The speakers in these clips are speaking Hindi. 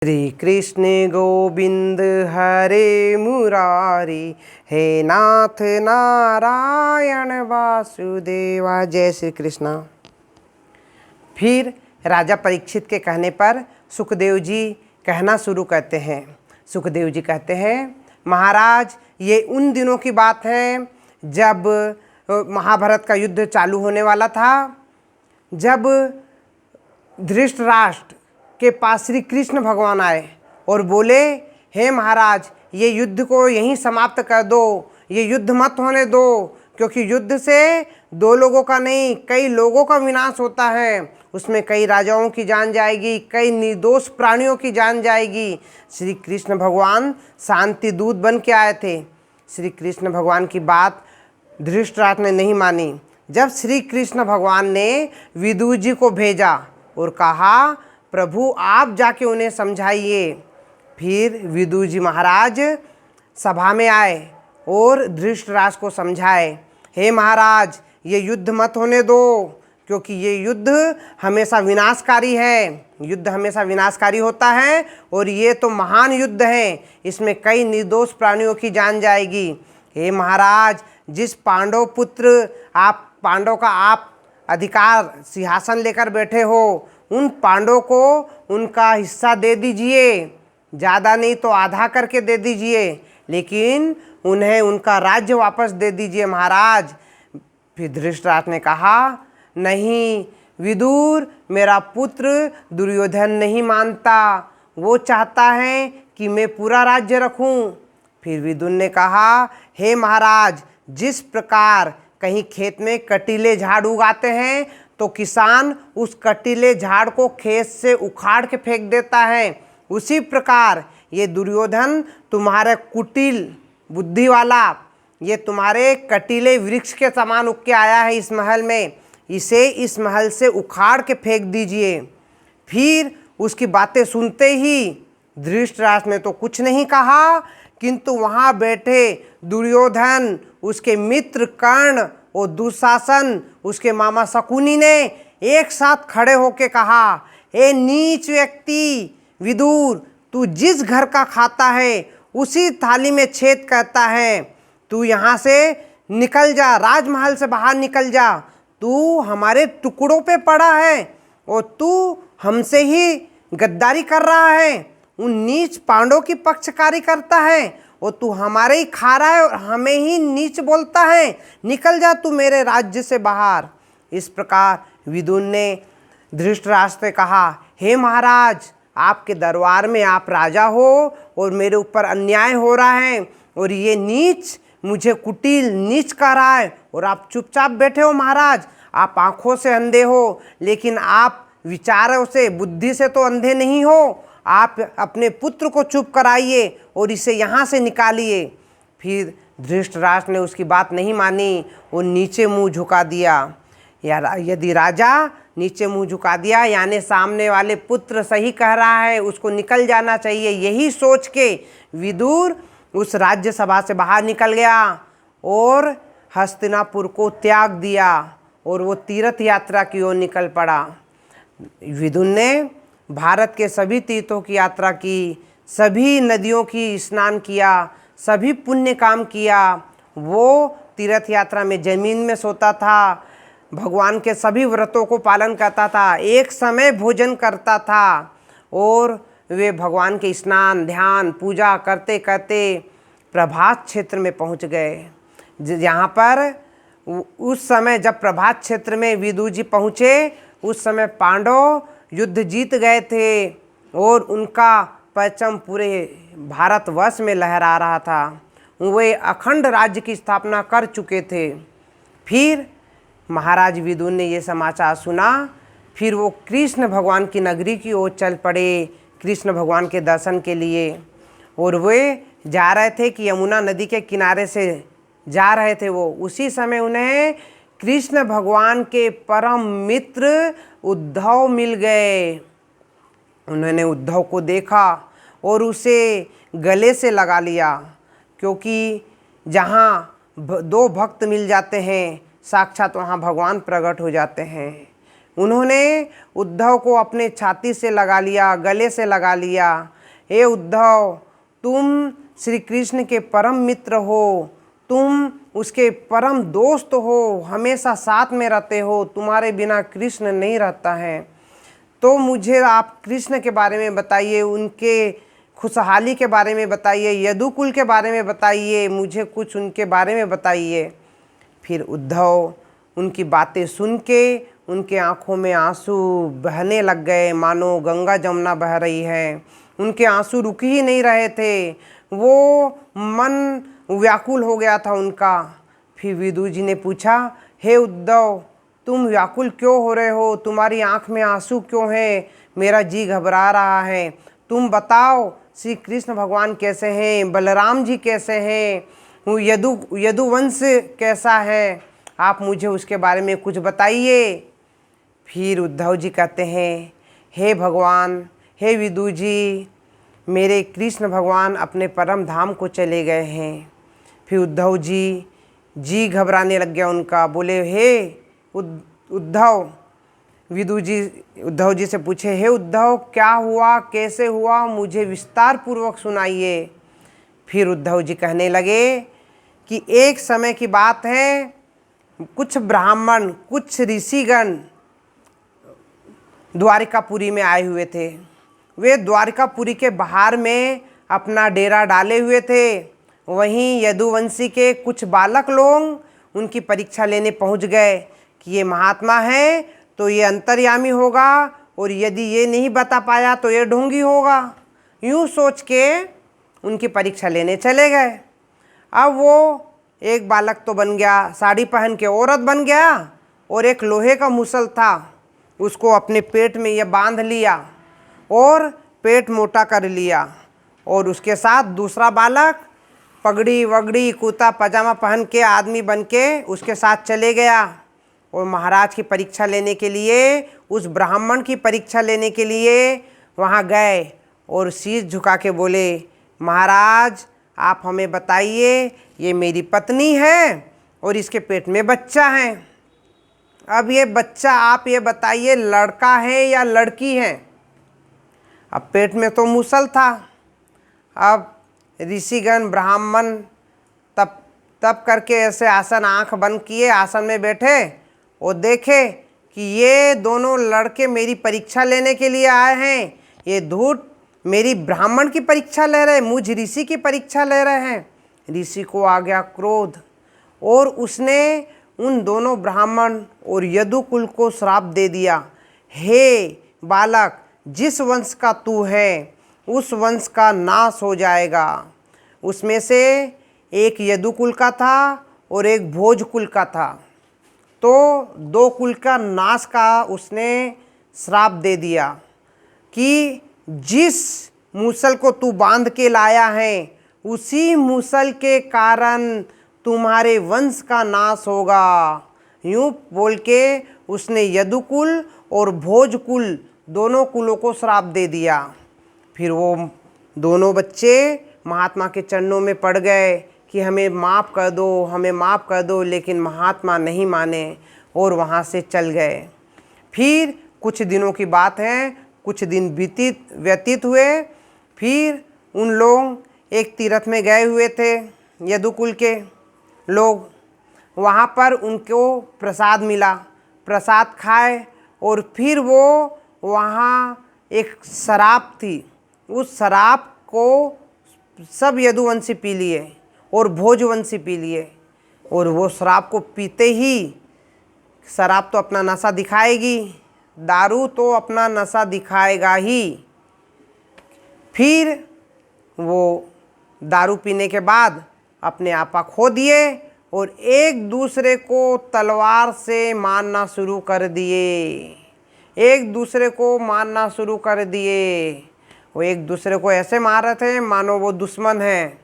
श्री कृष्ण गोविंद हरे मुरारी, हे नाथ नारायण वासुदेवा। जय श्री कृष्ण। फिर राजा परीक्षित के कहने पर सुखदेव जी कहना शुरू करते हैं। सुखदेव जी कहते हैं, महाराज ये उन दिनों की बात है जब महाभारत का युद्ध चालू होने वाला था, जब धृतराष्ट्र के पास श्री कृष्ण भगवान आए और बोले, हे महाराज ये युद्ध को यहीं समाप्त कर दो, ये युद्ध मत होने दो, क्योंकि युद्ध से दो लोगों का नहीं कई लोगों का विनाश होता है। उसमें कई राजाओं की जान जाएगी, कई निर्दोष प्राणियों की जान जाएगी। श्री कृष्ण भगवान शांति दूत बन के आए थे। श्री कृष्ण भगवान की बात धृतराष्ट्र ने नहीं मानी। जब श्री कृष्ण भगवान ने विदुर जी को भेजा और कहा, प्रभु आप जाके उन्हें समझाइए। फिर विदुर जी महाराज सभा में आए और धृतराष्ट्र को समझाए, हे महाराज ये युद्ध मत होने दो, क्योंकि ये युद्ध हमेशा विनाशकारी है। युद्ध हमेशा विनाशकारी होता है और ये तो महान युद्ध है, इसमें कई निर्दोष प्राणियों की जान जाएगी। हे महाराज जिस पांडव पुत्र आप पांडव का आप अधिकार सिंहासन लेकर बैठे हो, उन पांडवों को उनका हिस्सा दे दीजिए, ज़्यादा नहीं तो आधा करके दे दीजिए, लेकिन उन्हें उनका राज्य वापस दे दीजिए महाराज। फिर धृतराष्ट्र ने कहा, नहीं विदुर, मेरा पुत्र दुर्योधन नहीं मानता, वो चाहता है कि मैं पूरा राज्य रखूं। फिर विदुर ने कहा, हे महाराज जिस प्रकार कहीं खेत में कटीले झाड़ उगाते हैं तो किसान उस कटीले झाड़ को खेत से उखाड़ के फेंक देता है, उसी प्रकार ये दुर्योधन तुम्हारे कुटिल बुद्धि वाला, ये तुम्हारे कटीले वृक्ष के समान उग के आया है इस महल में, इसे इस महल से उखाड़ के फेंक दीजिए। फिर उसकी बातें सुनते ही धृतराष्ट्र ने तो कुछ नहीं कहा, किंतु वहाँ बैठे दुर्योधन, उसके मित्र कर्ण और दुशासन, उसके मामा शकुनी ने एक साथ खड़े होकर कहा, ए नीच व्यक्ति विदुर, तू जिस घर का खाता है उसी थाली में छेद करता है, तू यहाँ से निकल जा, राजमहल से बाहर निकल जा, तू हमारे टुकड़ों पे पड़ा है और तू हमसे ही गद्दारी कर रहा है, उन नीच पांडवों की पक्षकारी करता है और तू हमारे ही खा रहा है और हमें ही नीच बोलता है, निकल जा तू मेरे राज्य से बाहर। इस प्रकार विदुर ने धृतराष्ट्र से कहा, हे महाराज आपके दरबार में आप राजा हो और मेरे ऊपर अन्याय हो रहा है और ये नीच मुझे कुटिल नीच कह रहा है और आप चुपचाप बैठे हो। महाराज आप आँखों से अंधे हो, लेकिन आप विचारों से बुद्धि से तो अंधे नहीं हो। आप अपने पुत्र को चुप कराइए और इसे यहाँ से निकालिए। फिर धृतराष्ट्र ने उसकी बात नहीं मानी, वो नीचे मुंह झुका दिया। यदि राजा नीचे मुंह झुका दिया यानी सामने वाले पुत्र सही कह रहा है, उसको निकल जाना चाहिए, यही सोच के विदुर उस राज्य सभा से बाहर निकल गया और हस्तिनापुर को त्याग दिया और वो तीर्थ यात्रा की ओर निकल पड़ा। विदुर ने भारत के सभी तीर्थों की यात्रा की, सभी नदियों की स्नान किया, सभी पुण्य काम किया। वो तीर्थ यात्रा में जमीन में सोता था, भगवान के सभी व्रतों को पालन करता था, एक समय भोजन करता था और वे भगवान के स्नान ध्यान पूजा करते करते प्रभात क्षेत्र में पहुंच गए। जहाँ पर उस समय जब प्रभात क्षेत्र में विदुर जी पहुँचे, उस समय पांडव युद्ध जीत गए थे और उनका परचम पूरे भारतवर्ष में लहरा रहा था। वे अखंड राज्य की स्थापना कर चुके थे। फिर महाराज विदुर ने ये समाचार सुना, फिर वो कृष्ण भगवान की नगरी की ओर चल पड़े कृष्ण भगवान के दर्शन के लिए। और वे जा रहे थे कि यमुना नदी के किनारे से जा रहे थे वो, उसी समय उन्हें कृष्ण भगवान के परम मित्र उद्धव मिल गए। उन्होंने उद्धव को देखा और उसे गले से लगा लिया, क्योंकि जहाँ दो भक्त मिल जाते हैं साक्षात वहाँ भगवान प्रकट हो जाते हैं। उन्होंने उद्धव को अपने छाती से लगा लिया, गले से लगा लिया। हे उद्धव, तुम श्री कृष्ण के परम मित्र हो, तुम उसके परम दोस्त हो, हमेशा साथ में रहते हो, तुम्हारे बिना कृष्ण नहीं रहता है। तो मुझे आप कृष्ण के बारे में बताइए, उनके खुशहाली के बारे में बताइए, यदुकुल के बारे में बताइए, मुझे कुछ उनके बारे में बताइए। फिर उद्धव उनकी बातें सुन के उनके आँखों में आंसू बहने लग गए, मानो गंगा जमुना बह रही है। उनके आंसू रुक ही नहीं रहे थे, वो मन व्याकुल हो गया था उनका। फिर विदुर जी ने पूछा, हे उद्धव, तुम व्याकुल क्यों हो रहे हो? तुम्हारी आंख में आंसू क्यों हैं? मेरा जी घबरा रहा है। तुम बताओ, श्री कृष्ण भगवान कैसे हैं? बलराम जी कैसे हैं? यदुवंश कैसा है? आप मुझे उसके बारे में कुछ बताइए। फिर उद्धव जी कहते हैं, हे भगवान, हे विदुर जी, मेरे कृष्ण भगवान अपने परम धाम को चले गए हैं। फिर उद्धव जी घबराने लग गया उनका। बोले, हे उद्धव, विदुर जी उद्धव जी से पूछे, हे उद्धव, क्या हुआ, कैसे हुआ, मुझे विस्तार पूर्वक सुनाइए। फिर उद्धव जी कहने लगे कि एक समय की बात है, कुछ ब्राह्मण, कुछ ऋषिगण द्वारिकापुरी में आए हुए थे। वे द्वारिकापुरी के बाहर में अपना डेरा डाले हुए थे। वहीं यदुवंशी के कुछ बालक लोग उनकी परीक्षा लेने पहुंच गए कि ये महात्मा है तो ये अंतर्यामी होगा, और यदि ये नहीं बता पाया तो ये ढोंगी होगा। यूँ सोच के उनकी परीक्षा लेने चले गए। अब वो एक बालक तो बन गया, साड़ी पहन के औरत बन गया, और एक लोहे का मुसल था, उसको अपने पेट में ये बांध लिया और पेट मोटा कर लिया। और उसके साथ दूसरा बालक पगड़ी वगड़ी कुर्ता पजामा पहन के आदमी बन के उसके साथ चले गया, और महाराज की परीक्षा लेने के लिए, उस ब्राह्मण की परीक्षा लेने के लिए वहाँ गए, और शीश झुका के बोले, महाराज आप हमें बताइए, ये मेरी पत्नी है और इसके पेट में बच्चा है। अब ये बच्चा आप ये बताइए, लड़का है या लड़की है? अब पेट में तो मुसल था। अब ऋषिगण ब्राह्मण तब करके ऐसे आसन, आंख बंद किए, आसन में बैठे और देखे कि ये दोनों लड़के मेरी परीक्षा लेने के लिए आए हैं। ये धूर्त मेरी ब्राह्मण की परीक्षा ले रहे, मुझ ऋषि की परीक्षा ले रहे हैं। ऋषि को आ गया क्रोध, और उसने उन दोनों ब्राह्मण और यदुकुल को श्राप दे दिया, हे बालक, जिस वंश का तू है उस वंश का नाश हो जाएगा। उसमें से एक यदुकुल का था और एक भोजकुल का था, तो दो कुल का नाश का उसने श्राप दे दिया कि जिस मूसल को तू बांध के लाया है, उसी मूसल के कारण तुम्हारे वंश का नाश होगा। यूँ बोल के उसने यदुकुल और भोजकुल दोनों कुलों को श्राप दे दिया। फिर वो दोनों बच्चे महात्मा के चरणों में पड़ गए कि हमें माफ़ कर दो, हमें माफ़ कर दो, लेकिन महात्मा नहीं माने और वहाँ से चल गए। फिर कुछ दिनों की बात है, कुछ दिन व्यतीत हुए। फिर उन लोग एक तीर्थ में गए हुए थे, यदुकुल के लोग। वहाँ पर उनको प्रसाद मिला, प्रसाद खाए, और फिर वो वहाँ एक शराब थी, उस शराब को सब यदुवंशी पी लिए और भोजवंशी पी लिए। और वो शराब को पीते ही, शराब तो अपना नशा दिखाएगी, दारू तो अपना नशा दिखाएगा ही। फिर वो दारू पीने के बाद अपने आपा खो दिए और एक दूसरे को तलवार से मारना शुरू कर दिए, एक दूसरे को मारना शुरू कर दिए। वो एक दूसरे को ऐसे मार रहे थे मानो वो दुश्मन हैं।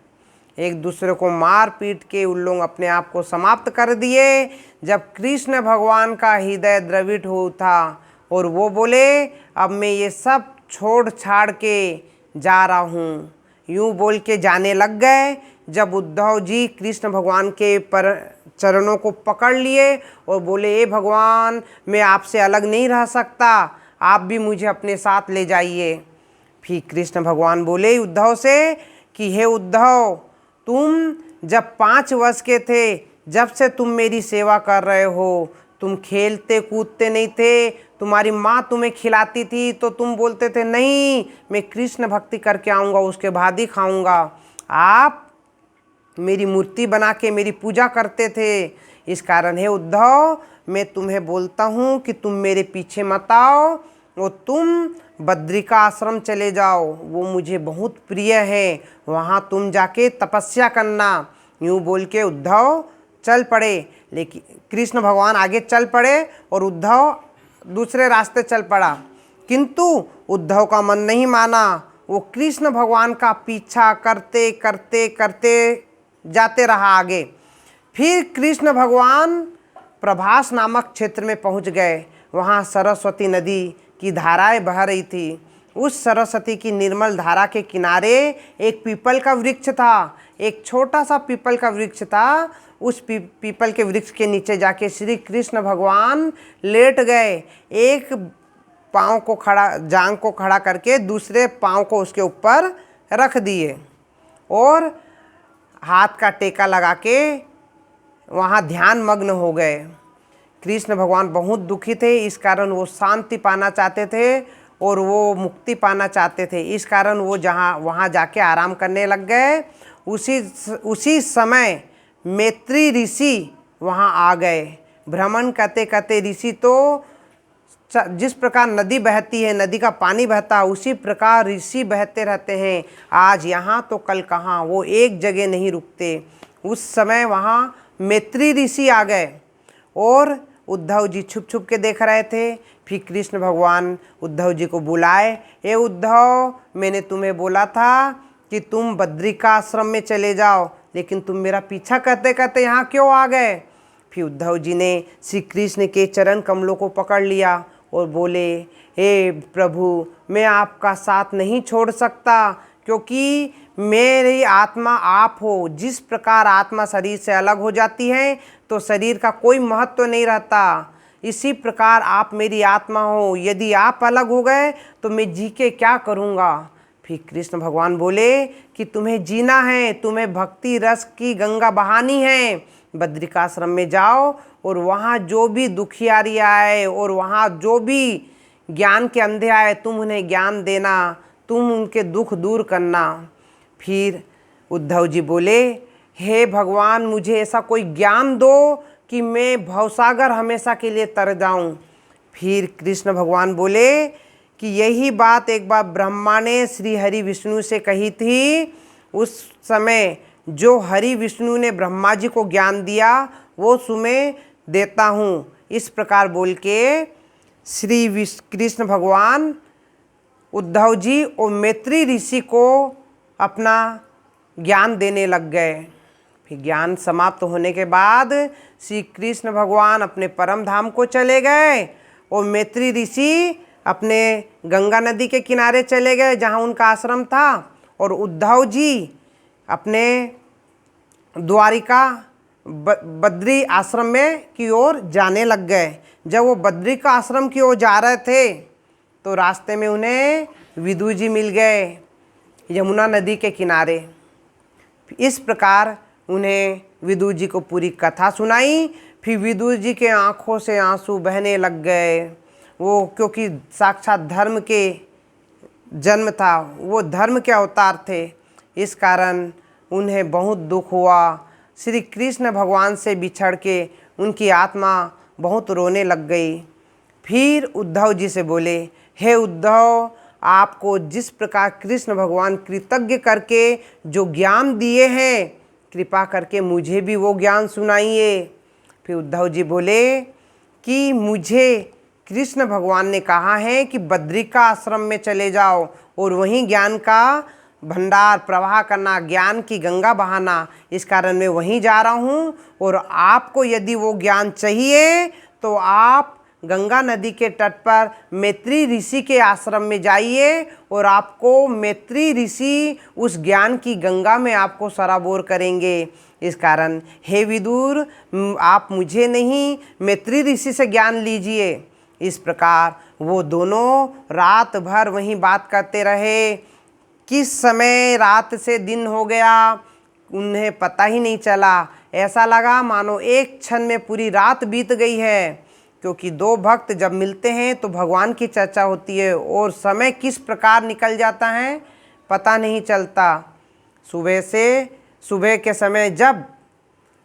एक दूसरे को मार पीट के उन लोग अपने आप को समाप्त कर दिए। जब कृष्ण भगवान का हृदय द्रवित हो था और वो बोले, अब मैं ये सब छोड़ छाड़ के जा रहा हूँ, यूँ बोल के जाने लग गए। जब उद्धव जी कृष्ण भगवान के पर चरणों को पकड़ लिए और बोले, ए भगवान, मैं आपसे अलग नहीं रह सकता, आप भी मुझे अपने साथ ले जाइए। फिर कृष्ण भगवान बोले उद्धव से कि हे उद्धव, तुम जब 5 वर्ष के थे, जब से तुम मेरी सेवा कर रहे हो, तुम खेलते कूदते नहीं थे, तुम्हारी माँ तुम्हें खिलाती थी तो तुम बोलते थे नहीं, मैं कृष्ण भक्ति करके आऊँगा, उसके बाद ही खाऊँगा। आप मेरी मूर्ति बना के मेरी पूजा करते थे। इस कारण हे उद्धव, मैं तुम्हें बोलता हूँ कि तुम मेरे पीछे मत आओ और तुम बद्रिका आश्रम चले जाओ, वो मुझे बहुत प्रिय है, वहाँ तुम जाके तपस्या करना। यूँ बोल के उद्धव चल पड़े। लेकिन कृष्ण भगवान आगे चल पड़े और उद्धव दूसरे रास्ते चल पड़ा, किंतु उद्धव का मन नहीं माना। वो कृष्ण भगवान का पीछा करते करते करते जाते रहा आगे। फिर कृष्ण भगवान प्रभास नामक क्षेत्र में पहुंच गए। वहाँ सरस्वती नदी की धाराएं बह रही थी। उस सरस्वती की निर्मल धारा के किनारे एक पीपल का वृक्ष था, एक छोटा सा पीपल का वृक्ष था। उस पीपल के वृक्ष के नीचे जाके श्री कृष्ण भगवान लेट गए। एक पाँव को खड़ा, जांग को खड़ा करके दूसरे पाँव को उसके ऊपर रख दिए और हाथ का टेका लगा के वहाँ ध्यान मग्न हो गए। कृष्ण भगवान बहुत दुखी थे, इस कारण वो शांति पाना चाहते थे और वो मुक्ति पाना चाहते थे। इस कारण वो वहाँ जाके आराम करने लग गए। उसी समय मैत्री ऋषि वहाँ आ गए। भ्रमण करते करते ऋषि तो जिस प्रकार नदी बहती है, नदी का पानी बहता है, उसी प्रकार ऋषि बहते रहते हैं। आज यहाँ तो कल कहाँ, वो एक जगह नहीं रुकते। उस समय वहाँ मैत्री ऋषि आ गए और उद्धव जी छुप छुप के देख रहे थे। फिर कृष्ण भगवान उद्धव जी को बुलाए, ए उद्धव, मैंने तुम्हें बोला था कि तुम बद्रिका आश्रम में चले जाओ, लेकिन तुम मेरा पीछा करते करते यहाँ क्यों आ गए। फिर उद्धव जी ने श्री कृष्ण के चरण कमलों को पकड़ लिया और बोले, हे प्रभु, मैं आपका साथ नहीं छोड़ सकता, क्योंकि मेरी आत्मा आप हो। जिस प्रकार आत्मा शरीर से अलग हो जाती है तो शरीर का कोई महत्व नहीं रहता, इसी प्रकार आप मेरी आत्मा हो। यदि आप अलग हो गए तो मैं जी के क्या करूँगा। फिर कृष्ण भगवान बोले कि तुम्हें जीना है, तुम्हें भक्ति रस की गंगा बहानी है। बद्रिकाश्रम में जाओ और वहाँ जो भी दुखियारी आए और वहाँ जो भी ज्ञान के अंधे आए, तुम उन्हें ज्ञान देना, तुम उनके दुख दूर करना। फिर उद्धव जी बोले, हे भगवान, मुझे ऐसा कोई ज्ञान दो कि मैं भवसागर हमेशा के लिए तर जाऊं। फिर कृष्ण भगवान बोले कि यही बात एक बार ब्रह्मा ने श्री हरि विष्णु से कही थी। उस समय जो हरि विष्णु ने ब्रह्मा जी को ज्ञान दिया वो तुम्हें देता हूँ। इस प्रकार बोल के श्री कृष्ण भगवान उद्धव जी और मैत्री ऋषि को अपना ज्ञान देने लग गए। फिर ज्ञान समाप्त होने के बाद श्री कृष्ण भगवान अपने परम धाम को चले गए और मैत्री ऋषि अपने गंगा नदी के किनारे चले गए जहाँ उनका आश्रम था, और उद्धव जी अपने द्वारिका बद्री आश्रम में की ओर जाने लग गए। जब वो बद्री का आश्रम की ओर जा रहे थे तो रास्ते में उन्हें विदुर जी मिल गए यमुना नदी के किनारे। इस प्रकार उन्हें विदुर जी को पूरी कथा सुनाई। फिर विदुर जी के आँखों से आंसू बहने लग गए। वो क्योंकि साक्षात धर्म के जन्म था, वो धर्म के अवतार थे, इस कारण उन्हें बहुत दुख हुआ। श्री कृष्ण भगवान से बिछड़ के उनकी आत्मा बहुत रोने लग गई। फिर उद्धव जी से बोले, हे उद्धव, आपको जिस प्रकार कृष्ण भगवान कृतज्ञ करके जो ज्ञान दिए हैं, कृपा करके मुझे भी वो ज्ञान सुनाइए। फिर उद्धव जी बोले कि मुझे कृष्ण भगवान ने कहा है कि बद्रिका आश्रम में चले जाओ और वहीं ज्ञान का भंडार प्रवाह करना, ज्ञान की गंगा बहाना। इस कारण मैं वहीं जा रहा हूँ और आपको यदि वो ज्ञान चाहिए तो आप गंगा नदी के तट पर मैत्री ऋषि के आश्रम में जाइए और आपको मैत्री ऋषि उस ज्ञान की गंगा में आपको सराबोर करेंगे। इस कारण हे विदुर, आप मुझे नहीं मैत्री ऋषि से ज्ञान लीजिए। इस प्रकार वो दोनों रात भर वहीं बात करते रहे। किस समय रात से दिन हो गया उन्हें पता ही नहीं चला। ऐसा लगा मानो एक क्षण में पूरी रात बीत गई है, क्योंकि दो भक्त जब मिलते हैं तो भगवान की चर्चा होती है और समय किस प्रकार निकल जाता है पता नहीं चलता। सुबह के समय जब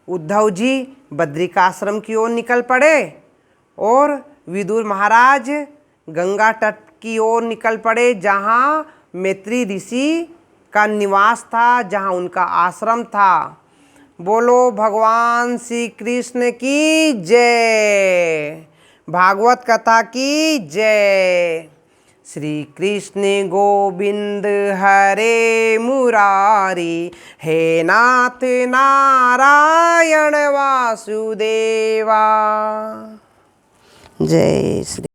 उद्धव जी बद्रिकाश्रम की ओर निकल पड़े और विदुर महाराज गंगा तट की ओर निकल पड़े, जहाँ मैत्री ऋषि का निवास था, जहाँ उनका आश्रम था। बोलो भगवान श्री कृष्ण की जय, भागवत कथा की जय। श्री कृष्ण गोविंद हरे मुरारी, हे नाथ नारायण वासुदेवा। जय श्री